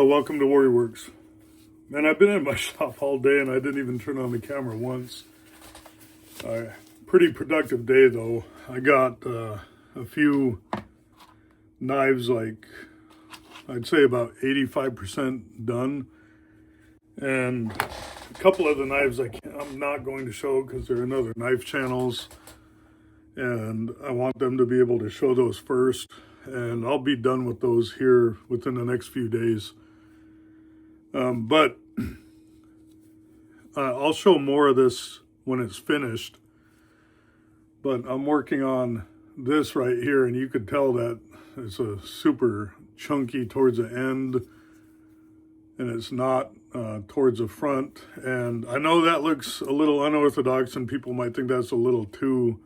Welcome to Warrior Werks. Man, I've been in my shop all day and I didn't even turn on the camera once. Pretty productive day though. I got a few knives, like I'd say about 85% done. And a couple of the knives I'm not going to show because they're in other knife channels. And I want them to be able to show those first. And I'll be done with those here within the next few days. But I'll show more of this when it's finished. But I'm working on this right here, and you could tell that it's a super chunky towards the end, and it's not towards the front. And I know that looks a little unorthodox, and people might think that's a little too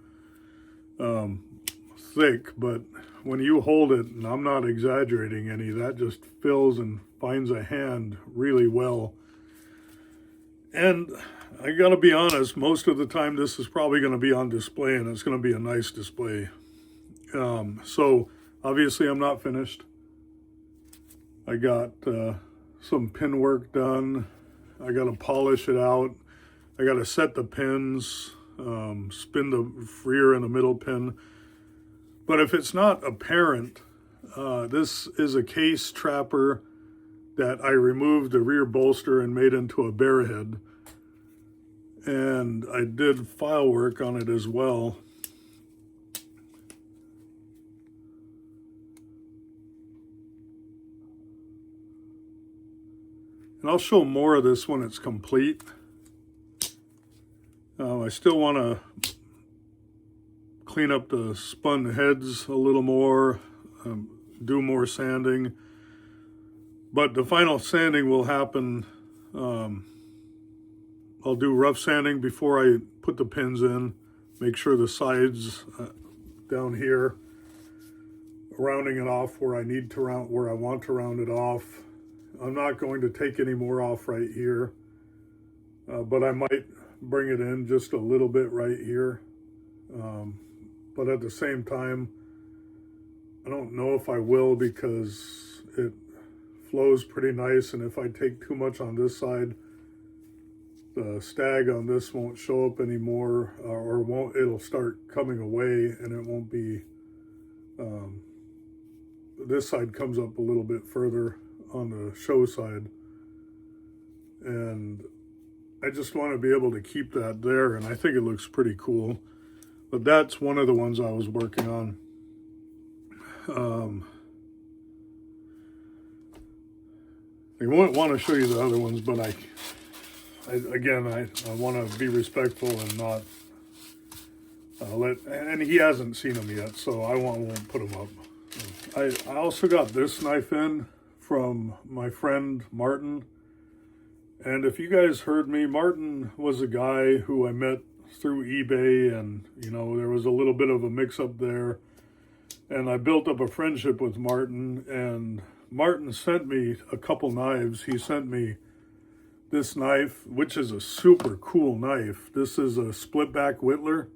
thick, but when you hold it, and I'm not exaggerating any, that just fills and finds a hand really well. And I gotta be honest, most of the time this is probably gonna be on display, and it's gonna be a nice display. So obviously I'm not finished. I got some pin work done. I gotta polish it out. I gotta set the pins, spin the rear and the middle pin. But if it's not apparent, this is a case trapper that I removed the rear bolster and made into a barehead. And I did file work on it as well. And I'll show more of this when it's complete. I still want to clean up the spun heads a little more, do more sanding. But the final sanding will happen. I'll do rough sanding before I put the pins in, make sure the sides down here, rounding it off where I need to round, where I want to round it off. I'm not going to take any more off right here, but I might bring it in just a little bit right here. But at the same time, I don't know if I will, because it flows pretty nice, and if I take too much on this side, the stag on this won't show up anymore, or won't, it'll start coming away, and it won't be, this side comes up a little bit further on the show side, and I just want to be able to keep that there, and I think it looks pretty cool. But that's one of the ones I was working on. I want to show you the other ones, but I want to be respectful and not and he hasn't seen them yet, so I won't put them up. I also got this knife in from my friend Martin. And if you guys heard me, Martin was a guy who I met through eBay, and you know, there was a little bit of a mix-up there, and I built up a friendship with Martin, and Martin sent me a couple knives. He sent me this knife, which is a super cool knife. This is a split back whittler,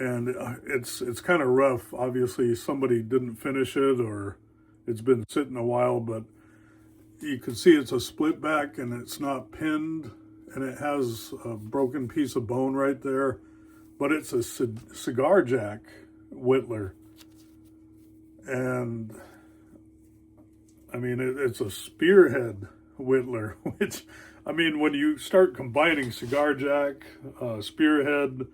and it's kind of rough. Obviously somebody didn't finish it, or it's been sitting a while, but you can see it's a split back and it's not pinned, and it has a broken piece of bone right there, but it's a cigar jack whittler. And I mean, it's a spearhead whittler, which, I mean, when you start combining cigar jack, spearhead,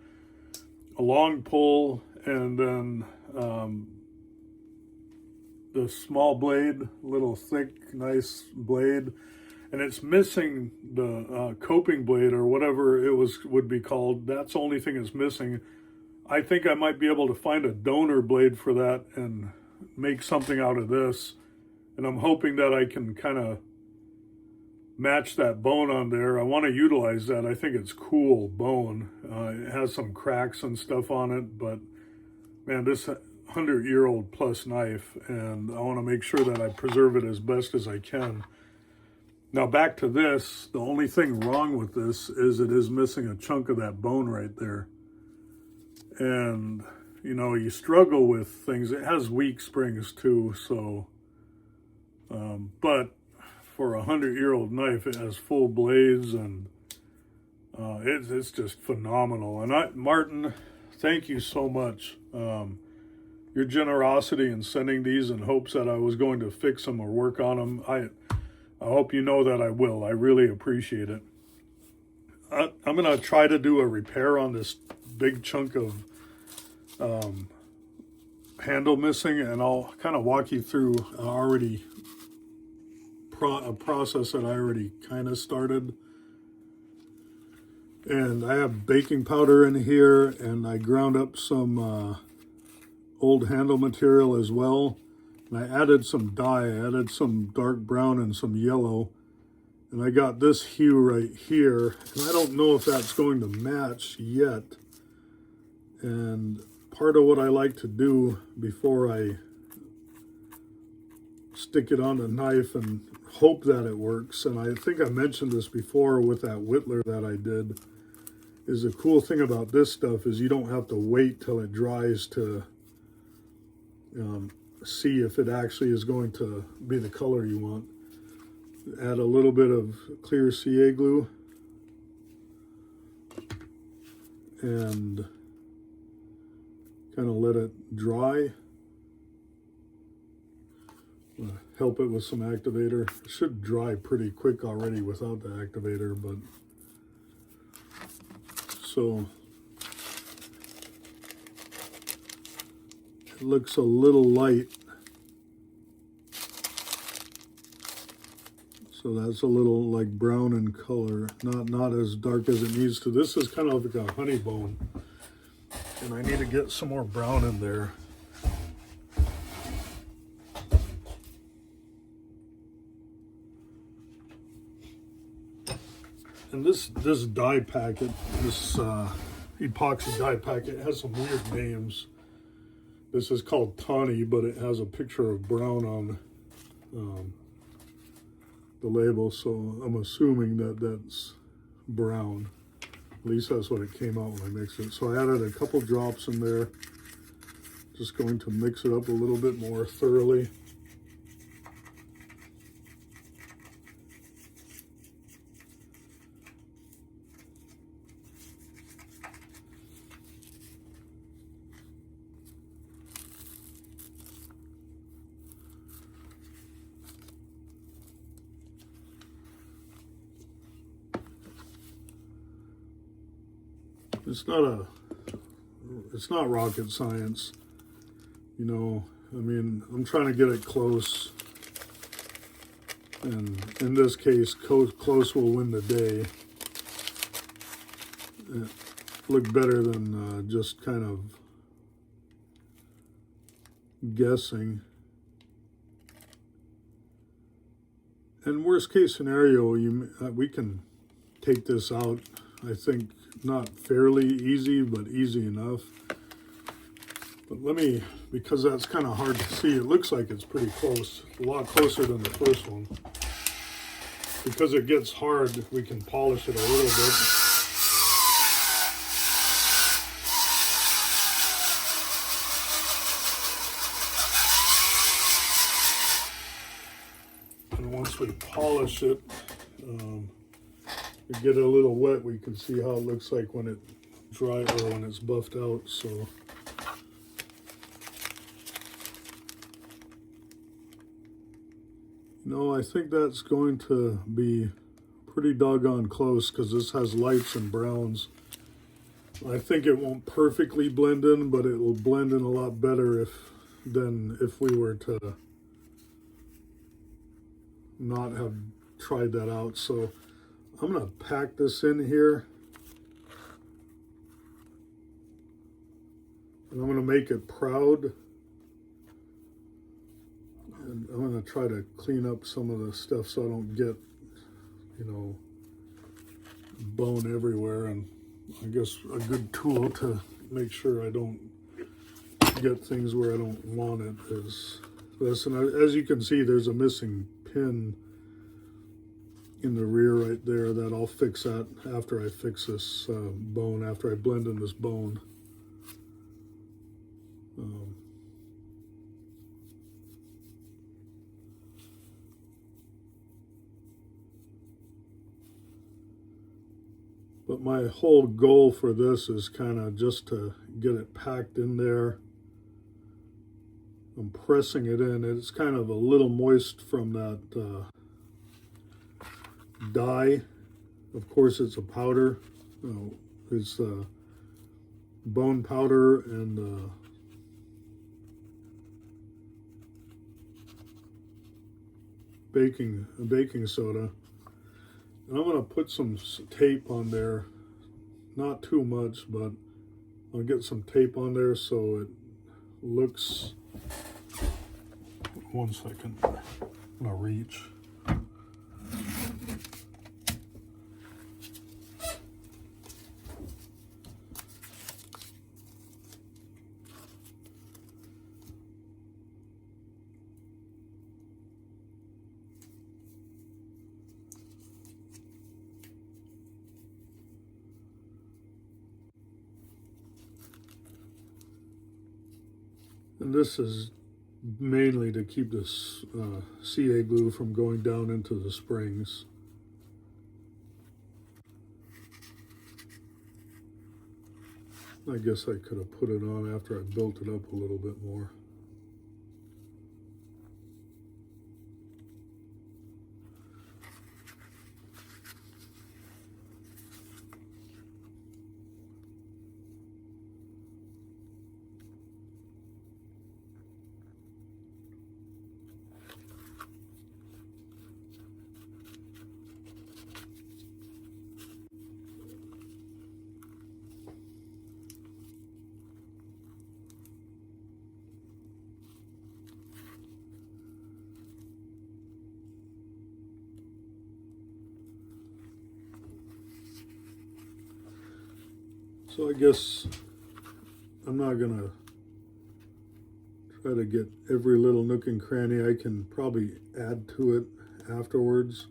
a long pull, and then the small blade, little thick, nice blade, and it's missing the coping blade, or whatever it would be called. That's the only thing it's missing. I think I might be able to find a donor blade for that and make something out of this. And I'm hoping that I can kind of match that bone on there. I want to utilize that. I think it's cool bone. It has some cracks and stuff on it, but man, this 100-year-old plus knife, and I want to make sure that I preserve it as best as I can. Now back to this, the only thing wrong with this is it is missing a chunk of that bone right there. And, you know, you struggle with things. It has weak springs too, so, but for a 100-year-old knife. It has full blades, and it's just phenomenal. And Martin, thank you so much. Your generosity in sending these in hopes that I was going to fix them or work on them. I hope you know that I will. I really appreciate it. I'm going to try to do a repair on this big chunk of handle missing, and I'll kind of walk you through a process that I already kind of started. And I have baking powder in here, and I ground up some old handle material as well. And I added some dye. I added some dark brown and some yellow. And I got this hue right here. And I don't know if that's going to match yet. And part of what I like to do before I stick it on the knife and hope that it works, and I think I mentioned this before with that whittler that I did, is the cool thing about this stuff is you don't have to wait till it dries to see if it actually is going to be the color you want. Add a little bit of clear CA glue and kind of let it dry. Help it with some activator. It should dry pretty quick already without the activator, but so it looks a little light. So that's a little like brown in color, not as dark as it needs to. This is kind of like a honey bone, and I need to get some more brown in there. And this dye packet, this epoxy dye packet, has some weird names. This is called Tawny, but it has a picture of brown on the label, so I'm assuming that that's brown. At least that's what it came out when I mixed it. So I added a couple drops in there. Just going to mix it up a little bit more thoroughly. It's not rocket science, you know. I mean, I'm trying to get it close, and in this case, close will win the day. It looked better than just kind of guessing. And worst case scenario, we can take this out, I think. Not fairly easy, but easy enough. But let me, because that's kind of hard to see, it looks like it's pretty close, a lot closer than the first one. Because it gets hard, we can polish it a little bit. And once we polish it, we get it a little wet, we can see how it looks like when it dries or when it's buffed out. So no, I think that's going to be pretty doggone close because this has lights and browns. I think it won't perfectly blend in, but it will blend in a lot better than if we were to not have tried that out. So I'm going to pack this in here, and I'm going to make it proud, and I'm going to try to clean up some of the stuff so I don't get, you know, bone everywhere. And I guess a good tool to make sure I don't get things where I don't want it is this. And as you can see, there's a missing pin in the rear right there that I'll fix that after I fix this bone, after I blend in this bone. But my whole goal for this is kind of just to get it packed in there. I'm pressing it in. It's kind of a little moist from that dye. Of course, it's a powder. It's bone powder and baking soda. And I'm going to put some tape on there, not too much, but I'll get some tape on there so it looks, one second, I'm going to reach. And this is mainly to keep this CA glue from going down into the springs. I guess I could have put it on after I built it up a little bit more. So I guess I'm not gonna try to get every little nook and cranny. I can probably add to it afterwards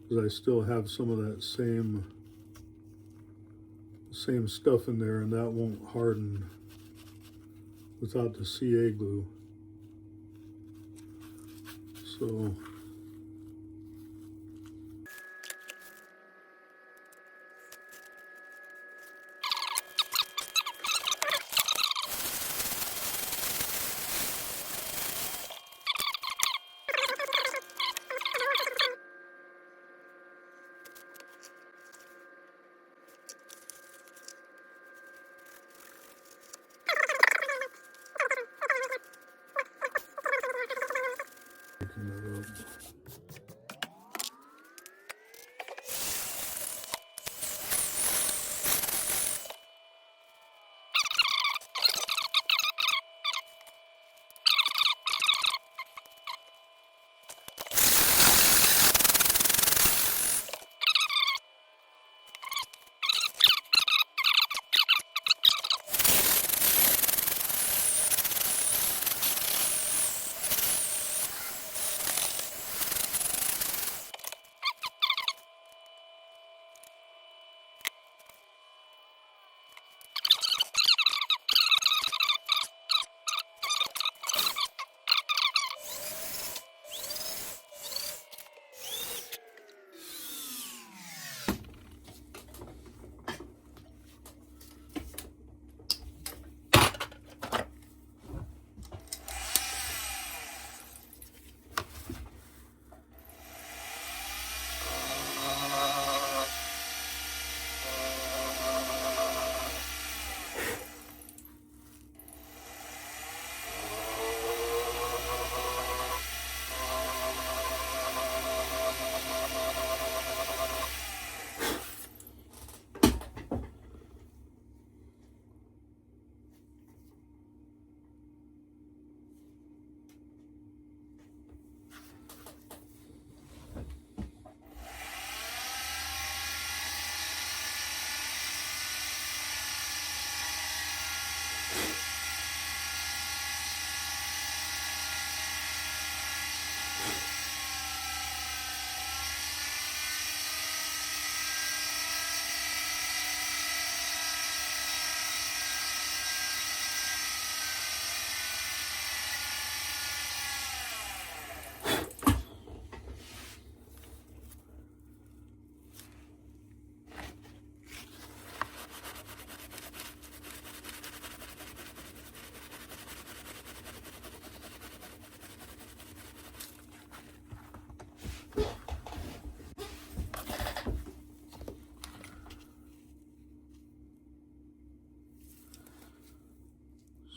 because I still have some of that same stuff in there, and that won't harden without the CA glue. So picking that up.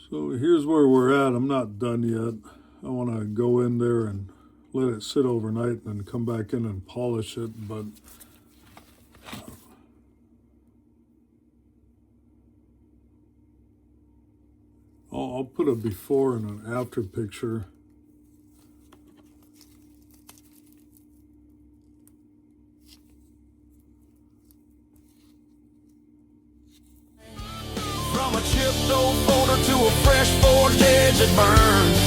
So here's where we're at. I'm not done yet. I want to go in there and let it sit overnight and then come back in and polish it, but I'll put a before and an after picture. From a chipped old folder to a fresh forged edge that burns.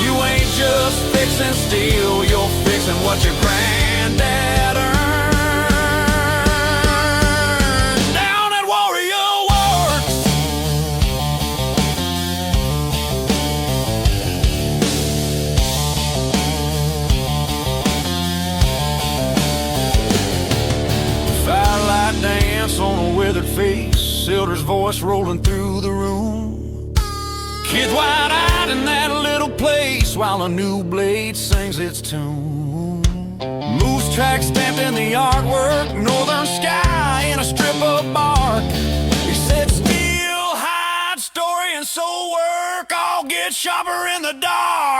You ain't just fixing steel, you're fixing what your granddad earned. Down at Warrior Werks. Firelight dance on a withered face, Silder's voice rolling through the room. Kids wide-eyed in that little place while a new blade sings its tune. Moose track stamped in the artwork, northern sky in a strip of bark. He said steel, hide, story, and soul work all get sharper in the dark.